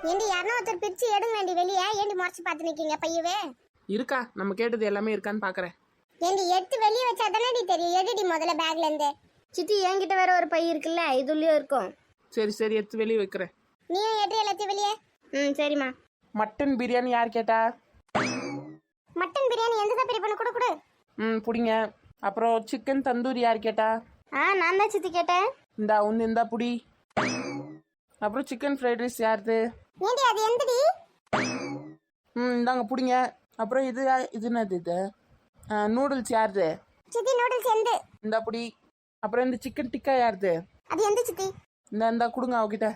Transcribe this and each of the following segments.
ஏண்டி யாரனா ஒருத்தர் பிரிச்சு எடுங்க வேண்டி வெளியே ஏண்டி முறைச்சு பார்த்து நிக்கீங்க பையவே இருக்கா நம்ம கேட்டது எல்லாமே இருக்கான்னு பாக்குறேன். ஏண்டி எடுத்து வெளியே வச்சா தானே தெரியும். எடுடி முதல்ல பேக்ல இருந்து. சித்தி என்கிட்ட வேற ஒரு பை இருக்குல்ல, இதுலயும் இருக்கும். சரி சரி எடுத்து வெளியே வைக்கிறேன். நீயும் எடுத்து எல்லாத்தையும் வெளியே. சரிம்மா. மட்டன் பிரியாணி யார் கேட்டா? மட்டன் பிரியாணி எந்த பெரிய பண்ண கொடு கொடு. புடிங்க. அப்புறம் சிக்கன் தந்தூரி யார் கேட்டா? நான் தான் சித்தி கேட்டேன். இந்தா புடி. அப்புறம் சிக்கன் ஃப்ரைட் ரைஸ் யாருது? ஏண்டி அது எந்தடி? இந்தாங்க புடிங்க. அப்புறம் இது என்னது இது? நூடுல்ஸ் யாருது? சித்தி நூடுல்ஸ் எந்த? இந்தா புடி. அப்புறம் இந்த சிக்கன் டிக்கா யாருது? அது எந்த சித்தி? இந்தா கொடுங்க அவகிட்ட.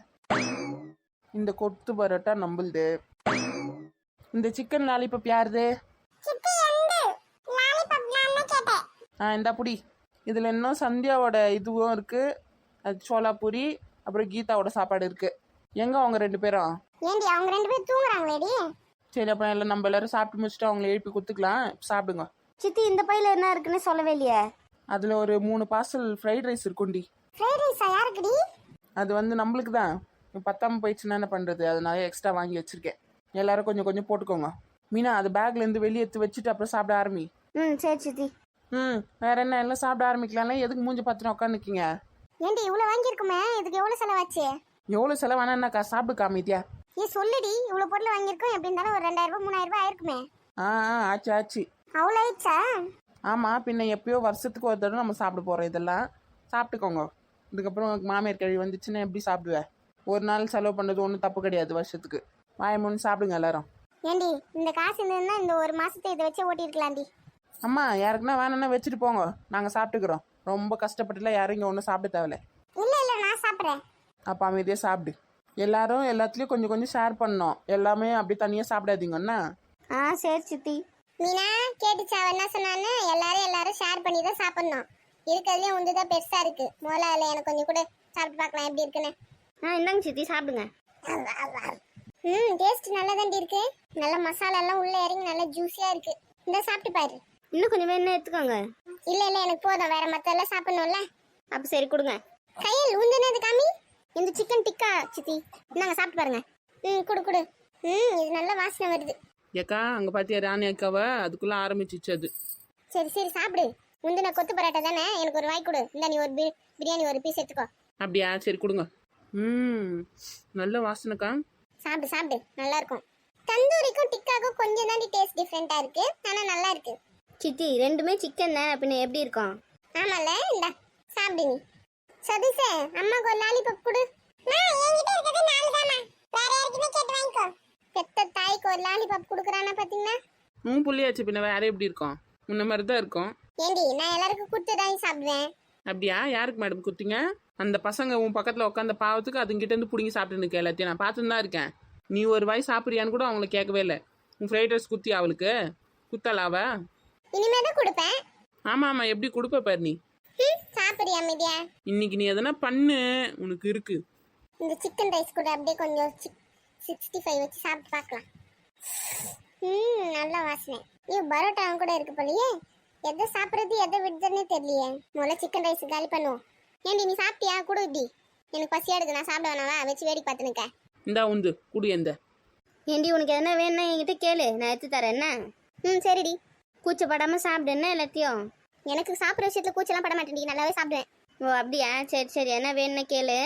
இந்த கொத்து பரோட்டா நம்புல்து. இந்த சிக்கன் லாலிபப் யாருது? சித்தி எந்த? லாலிபப் நான் கேட்டேன். இந்தா புடி. இதுல இன்னும் சந்தியாவோட இதுவும் இருக்கு, அது சோலாபூரி. அப்புறம் கீதாவோட சாப்பாடு இருக்கு. எங்க அவங்க 2 பேரும்? ஏண்டி அவங்க 2 பேரும் தூங்குறாங்களேடி. சரி அப்ப எல்லாம் நம்ம எல்லாரும் சாப்பிட்டு முடிச்சுட்டு அவங்களை எழுப்பி கொடுத்துக்கலாம். சாப்பிடுங்க. சித்தி இந்த பையில என்ன இருக்குன்னு சொல்லவே இல்லையே. அதுல ஒரு 3 பார்சல் ஃப்ரைட் ரைஸ் இருக்கும்டி. ஃப்ரைட் ரைஸ் யாருக்குடி? அது நம்மளுக்கு தான். பத்தாம போயிடுச்சுன்னா என்ன பண்றது, அதனால எக்ஸ்ட்ரா வாங்கி வச்சிருக்கேன். எல்லாரும் கொஞ்சம் கொஞ்சம் போட்டுக்கோங்க. மீனா அது பேக்ல இருந்து வெளியே எடுத்து வச்சுட்டு அப்புறம் சாப்பிட ஆரம்பி. சரி சித்தி. வேற என்ன, எல்லாம் சாப்பிட ஆரம்பிக்கலாம். எதுக்கு மூஞ்சி பார்த்துட்டு உட்காந்துருக்கீங்க? ஏண்டி இவ்வளவு வாங்கியிருக்குமே, இதுக்கு எவ்வளவு செலவாச்சு? எவ்வளவு செலவானாக்கா சாப்பிடு காமித்தியா? சொல்லுடி. இவ்வளவு பொருள் வாங்கியிருக்கோம், எப்படி இருந்தாலும் ஒரு 2000 ரூபாய் 3000 ரூபாய் ஆயிருக்குமே. ஆச்சு ஆச்சு. அவ்வளோ ஆயிடுச்சா? ஆமா, பின்ன எப்பயோ வருஷத்துக்கு ஒரு தடவை நம்ம சாப்பிட போறோம். இதெல்லாம் சாப்பிட்டுக்கோங்க. இதுக்கப்புறம் மாமியார் கழுவி வந்துச்சுன்னா எப்படி சாப்பிடுவேன்? ஒரு நாள் செலவு பண்ணது ஒன்றும் தப்பு கிடையாது. வருஷத்துக்கு வாய மூணு சாப்பிடுங்க எல்லாரும். ஏண்டி இந்த காசு இருந்ததுன்னா இந்த ஒரு மாசத்தை இதை வச்சு ஓட்டிருக்கலாம்டி. அம்மா யாருக்குன்னா வேணும்னா வச்சுட்டு போங்க, நாங்க சாப்பிட்டுக்கிறோம். ரொம்ப கஷ்டப்பட்டுல யாரும் இங்க ஒன்றும் சாப்பிட தேவையில்ல. இல்ல நான் சாப்பிட்றேன். அப்போ அமைதியே சாப்பிடு. எல்லாரும் எல்லாத்துலயும் கொஞ்சம் கொஞ்சம் ஷேர் பண்ணோம். எல்லாமே அப்படி தனியா சாப்பிடாதீங்கன்னா. சரி சித்தி. மீனா கேட்டுச்சா என்ன சொன்னான்னு? எல்லாரும் ஷேர் பண்ணி தான் சாப்பிடணும். இருக்கிறதுலயும் உந்துதான் பெருசா இருக்கு. முதல்ல எனக்கு கொஞ்சம் கூட சாப்பிட்டு பார்க்கலாம் எப்படி இருக்குன்னு. இந்தாங்க சித்தி சாப்பிடுங்க. டேஸ்ட் நல்லா தாண்டி இருக்கு. நல்ல மசாலா எல்லாம் உள்ள இறங்கி நல்லா ஜூஸியா இருக்கு. இந்த சாப்பிட்டு பாரு. இன்னும் கொஞ்சம் வேணும் எடுத்துக்கோங்க. இல்ல எனக்கு போதும். வேற மத்த எல்லாம் சாப்பிடணும்ல. அப்ப சரி கொடுங்க. கையில் ஊந்துனது காமி. இந்த சிக்கன் டிக்கா சித்தி நாங்க சாப்பிட்டு பாருங்க. குடு. இது நல்ல வாசனை வருது. ஏக்கா அங்க பாத்தியா ராணி அக்காவை? அதுக்குள்ள ஆரம்பிச்சிச்சு அது. சரி சாப்பிடு. முந்தின கொத்து பரோட்டா தானே, எனக்கு ஒரு வாய் கொடு. இந்த நீ ஒரு பிரியாணி ஒரு பீஸ் எடுத்துக்கோ. அப்படியா? சரி கொடுங்க. நல்ல வாசனைக்கா. சாப்பிடு நல்லா இருக்கும். தந்தூரிக்கும் டிக்காக்கும் கொஞ்சம் தான் டேஸ்ட் டிஃப்ரெண்டா இருக்கு, ஆனா நல்லா இருக்கு. சித்தி ரெண்டுமே சிக்கன் தான், பின்ன எப்படி இருக்கும்? ஆமால, இந்த சாப்பிடு நீ. சதீஷே அம்மாக்கு ஒரு லாலிபப் கொடு. என்கிட்ட இருக்கிறது 4 தானா, வேற யாருக்குமே கேட்டு வாங்கிக்கோ. பெத்த தாய்க்கு ஒரு லாலிபப் குடுக்குறானா பாத்தீங்கன்னா? புள்ளியாச்சு, பின்ன வேற எப்படி இருக்கும்? முன்ன மாதிரி தான் இருக்கும். ஏண்டி நான் எல்லாருக்கும் கொடுத்து தான் சாப்பிடுவேன். அப்படியா? யாருக்கு மேடம் குடுத்தீங்க? அந்த பசங்க உன் பக்கத்துல உட்காந்த பாவத்துக்கு அதுங்கிட்ட இருந்து புடிங்கி சாப்பிட்டு இருக்க. எல்லாத்தையும் நான் பார்த்துன்னு தான் இருக்கேன். நீ ஒரு வாய் சாப்பிட்றியான்னு கூட அவங்கள கேட்கவே இல்லை. உன் ஃப்ரைட் ரைஸ் குத்தி அவளுக்கு குத்தலாவ? இனிமே தான் கொடுப்பேன். ஆமா எப்படி கொடுப்ப பாரு நீ. சாப்பிடுறியா அமைதியா? இன்னைக்கு நீ எதனா பண்ணு, உனக்கு இருக்கு. இந்த சிக்கன் ரைஸ் கூட அப்படியே கொஞ்சம் 65 வச்சு சாப்பிட்டு பார்க்கலாம். நல்ல வாசனை. பரோட்டா கூட இருக்கு போலயே. எதை சாப்பிட்றது எதை விடுறதுன்னே தெரியலையே. முதல்ல சிக்கன் ரைஸ் காலி பண்ணுவோம். ஏண்டி நீ சாப்பிட்டியா? கொடு இப்படி. எனக்கு பசியா எடுக்கு, நான் சாப்பிட வேணாவா? வச்சு வேடி பார்த்துனுக்க. இந்தா உந்து குடு. எந்த ஏண்டி உனக்கு எதனா வேணும்னா என்கிட்ட கேளு, நான் எடுத்து தரேன். என்ன? சரிடி. கூச்சப்படாம சாப்பிடு என்ன எல்லாத்தையும். எனக்கு சாப்பிட்ற விஷயத்துல கூச்சலாம் பட மாட்டேன், நல்லாவே சாப்பிடுவேன். ஓ அப்படியா? சரி என்ன வேணும்னா கேளு.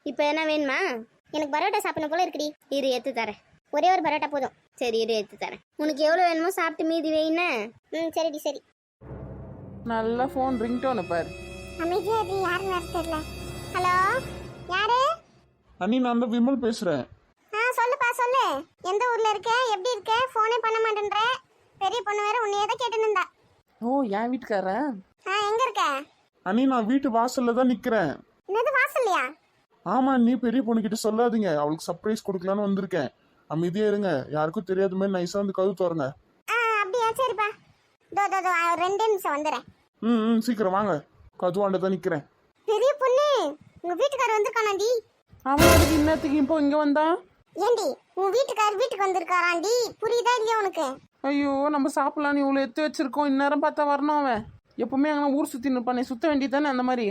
இப்போ என்ன வேணுமா? எனக்கு பரோட்டா சாப்பிடணும் போல இருக்குடி. இரு எடுத்து தரேன். ஒரே ஒரு பரோட்டா போதும். சரி இரு எடுத்து தரேன். உனக்கு எவ்வளோ வேணுமோ சாப்பிட்டு மீதி வேணா. சரிடி சரி. நல்ல ஃபோன் ரிங்டோன் பாரு. அமைதியா இது யாருன்னு தெரியல. ஹலோ யாரு? அண்ணி நான் தான் விமல் பேசுறேன். சொல்லுப்பா சொல்லு. எந்த ஊர்ல இருக்க? எப்படி இருக்க? போனே பண்ண மாட்டேன்ற. பெரிய பொண்ணு வேற உன்னையே தான் கேட்டுன்னு இருந்தா. ஓ என் வீட்டுக்கார? எங்க இருக்க? அண்ணி நான் வீட்டு வாசல்ல தான் நிக்கிறேன். என்னது வாசல்லையா? ஆமா நீ பெரிய பொண்ணு கிட்ட சொல்லாதீங்க, அவளுக்கு சர்ப்ரைஸ் கொடுக்கலான்னு வந்திருக்கேன். அமைதியா இருங்க, யாருக்கும் தெரியாத மாதிரி நைஸா வந்து கதவு திறங்க. அப்படியா? சரிப்பா. தோ 2 நிமிஷம் வந்துடுறேன். சீக்கிரம் வாங்க, கதுவாண்ட தான் நிக்கிறேன். பெரிய பொண்ணு உங்க வீட்டுக்காரர் வந்திருக்கானாண்டி. அவன் அதுக்கு இன்னத்துக்கு இப்போ இங்க வந்தான்? ஏண்டி உன் வீட்டுக்காரர் வீட்டுக்கு வந்திருக்காராண்டி, புரியுதா இல்லையா உனக்கு? ஐயோ நம்ம சாப்பிடலான்னு இவ்வளோ எடுத்து வச்சிருக்கோம். இந்நேரம் பார்த்தா வரணும். அவன் எப்பவுமே அங்கே ஊர் சுற்றி நிற்பானே, சுத்த வேண்டியதானே அந்த மாதிரி.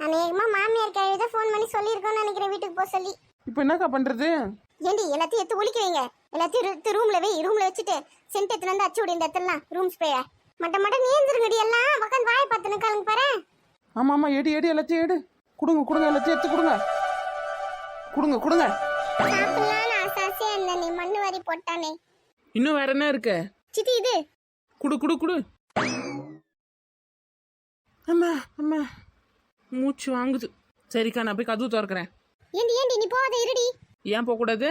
அநேகமா மாமியார் கழுவிதான் ஃபோன் பண்ணி சொல்லியிருக்கோன்னு நினைக்கிறேன் வீட்டுக்கு போக சொல்லி. இப்போ என்னக்கா பண்றது? ஏண்டி எல்லாத்தையும் எடுத்து ஒழிக்க வைங்க. எல்லாத்தையும் எடுத்து ரூம்ல வச்சுட்டு சென்ட் எடுத்து வந்து அச்சு விடு இந்த இடத்துல ரூம் ஸ்ப்ரே. மட்ட நீந்திருங்கடி எல்லாம் உட்காந்து வாயை பார்த்து நிக்காளுங்க பாரு. ஆமாம் ஆமாம், எடு எல்லாத்தையும் எடு. கொடுங்க எல்லாத்தையும் எடுத்து கொடுங்க. சாப்பிடலாம்னு ஆசையா இருந்த நீ மண்ணு வாரி போட்டானே. இன்னும் வேற என்ன இருக்கு? சித்தி இது குடு. அம்மா மூச்சு வாங்குது. சரிக்கா, நான் போய் கதவு திறக்கிறேன். ஏண்டி நீ போகாத இருடி. ஏன் போகக்கூடாது?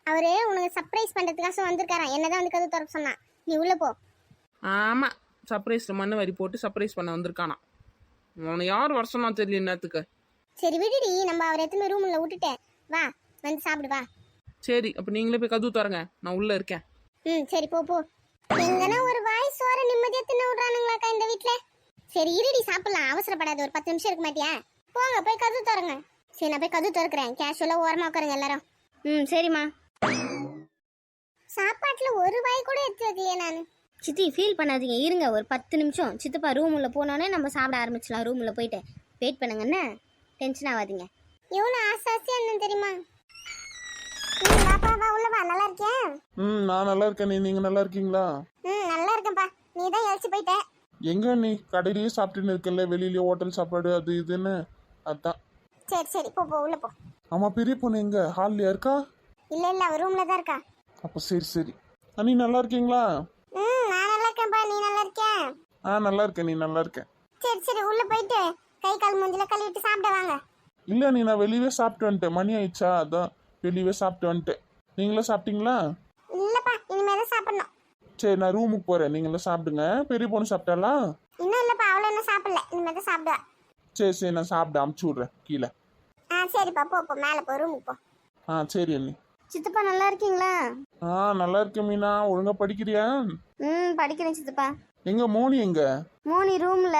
அவரு உனக்கு சர்ப்ரைஸ் பண்றதுக்காக வந்திருக்காராம். என்னதான் வந்து கதவு திறக்க சொன்னா. நீ உள்ள போ. ஆமாம், சர்ப்ரைஸ் மண்ணு வரி போட்டு சர்ப்ரைஸ் பண்ண வந்திருக்கானா. உன யார் வருஷம்னா தெரியல என்னத்துக்கு. சரி விடுடி, நம்ம அவரை எத்தனை ரூம்ல விட்டுட்டேன். வா வந்து சாப்பிடு வா. சரி, அப்போ நீங்களே போய் கதவு திறங்க, நான் உள்ள இருக்கேன். சரி போ. எங்கன்னா ஒரு வாய் சோற நிம்மதியா தின்ன விடுறானுங்களாக்கா இந்த வீட்டுல. சரி இருடி சாப்பிடலாம், அவசரப்படாத. ஒரு 10 நிமிஷம் இருக்க மாட்டியா? போங்க போய் கதவு திறங்க. சரி நான் போய் கதவு திறக்கிறேன். கேஷுவலா ஓரமா உட்காருங்க எல்லாரும். சரிம்மா. சாப்பாட்டுல ஒரு வாய் கூட எடுத்து வைக்கலையே நானு. சித்தி ஃபீல் பண்ணாதீங்க, இருங்க ஒரு 10 நிமிஷம். சித்தப்பா ரூம் உள்ள போனோடனே நம்ம சாப்பிட ஆரம்பிச்சலாம். ரூம் உள்ள போயிட்டு வெயிட் பண்ணுங்கண்ணே, டென்ஷன் ஆகாதீங்க. எவ்வளவு ஆசாசியா இருந்தேன் தெரியுமா? வா உள்ள வா. நல்லா இருக்கேன். நான் நல்லா இருக்கேன். நீங்க நல்லா இருக்கீங்களா? நல்லா இருக்கேன்ப்பா. நீ தான் எழுச்சி போயிட்ட. எங்க நீ கடையிலேயே சாப்பிட்டுன்னு இருக்கல, வெளியிலேயே ஹோட்டல் சாப்பாடு அது இதுன்னு. அதான். சரி போ உள்ள போ. ஆமா, பெரிய பொண்ணு எங்க? ஹால்லையா இருக்கா? இல்ல அவ ரூம்ல தான் இருக்கா. அப்ப சரி. நீ நல்லா இருக்கீங்களா? நான் நல்லா இருக்கேன்ப்பா. நீ நல்லா இருக்கியா? நல்லா இருக்கேன். நீ நல்லா இருக்கேன். சரி உள்ள போயிட்டு கை கால் மூஞ்சில கழுவிட்டு சாப்பிட வாங்க. இல்ல நான் வெளியவே சாப்பிட்டு வந்துட்டேன். மணி ஆயிடுச்சா, அதான் வெளியவே சாப்பிட்டு வந்துட்டேன். நீங்களே சாப்பிட்டீங்களா? இல்லப்பா, இனிமே தான் சாப்பிடணும். சரி, நான் ரூமுக்கு போறேன். நீங்களே சாப்பிடுங்க. பெரிய பொண்ணு சாப்பிட்டாளா? இன்னும் இல்லப்பா, அவள இன்னும் சாப்பிடல. இனிமே தான் சாப்பிடுவா. சரி, நான் சாப்பிட அமுச்சு விடுறேன் கீழே. சரிப்பா போ மேல போ, ரூமுக்கு போ. சரி அண்ணி. சித்தப்பா நல்லா இருக்கீங்களா? நல்லா இருக்கேன் மீனா. ஒழுங்கா படிக்கிறியா? படிக்கிறேன் சித்தப்பா. எங்க மோனி எங்க? மோனி ரூம்ல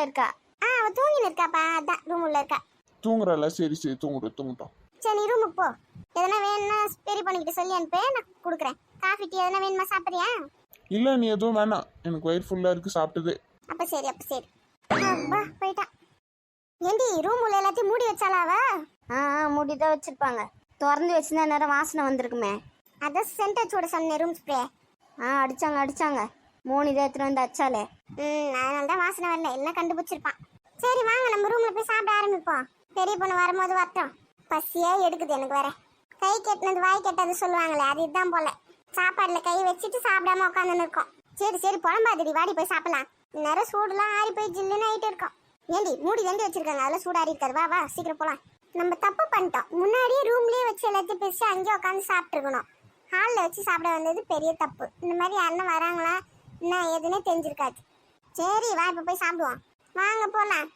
இருக்கா. அவ தூங்கின்னு இருக்காப்பா. அதான் ரூம் உள்ள இருக்கா. தூங்குறாளா? சரி தூங்கட்டும். சரி நீ ரூமுக்கு போ. எதனா வேணும்னா பெரிய பண்ணிக்கிட்டு சொல்லி அனுப்பு, நான் கொடுக்குறேன். காஃபி டீ எதனா வேணுமா? சாப்பிட்றியா? இல்ல நீ எதுவும் வேணாம், எனக்கு வயிறு ஃபுல்லா இருக்கு சாப்பிட்டது. அப்ப சரி அப்பா போயிட்டா. ஏண்டி ரூம் உள்ள எல்லாத்தையும் மூடி வச்சாலா அவ? மூடி தான் வச்சிருப்பாங்க. திறந்து வச்சிருந்தா நேரம் வாசனை வந்திருக்குமே. அதான் சென்ட் வச்சு சொன்னேன், ரூம் ஸ்ப்ரே. அடிச்சாங்க. மோனி தான் எடுத்துட்டு வந்து அச்சாலே. அதனால தான் வாசனை வரல, எல்லாம் கண்டுபிடிச்சிருப்பான். சரி வாங்க நம்ம ரூம்ல போய் சாப்பிட ஆரம்பிப்போம். பெரிய பொண்ணு வரும்போது வரட்டும். பசியா எடுக்குது எனக்கு வேற. கை கெட்டினது வாய் கெட்டது சொல்லுவாங்களே, அது இதுதான் போல. சாப்பாடுல கை வச்சுட்டு சாப்பிடாம உட்காந்துன்னு இருக்கோம். சரி புலம்பாதடி, வாடி போய் சாப்பிடலாம். நேரம் சூடுலாம் ஆறி போய் ஜில்லுன்னு ஆயிட்டு இருக்கோம். ஏண்டி மூடி தண்டி வச்சிருக்காங்க, அதெல்லாம் சூடாரி இருக்காது. வா சீக்கிரம் போலாம். நம்ம தப்பு பண்ணிட்டோம். முன்னாடியே ரூம்லயே வச்சு எல்லாத்தையும் பிரிச்சு அங்கேயே உட்காந்து சாப்பிட்டு இருக்கணும். ஹாலில் வச்சு சாப்பிட வந்தது பெரிய தப்பு. இந்த மாதிரி யாருன்னா வராங்களா என்ன ஏதுன்னே தெரிஞ்சிருக்காது. சரி வா இப்போ போய் சாப்பிடுவோம். வாங்க போலாம்.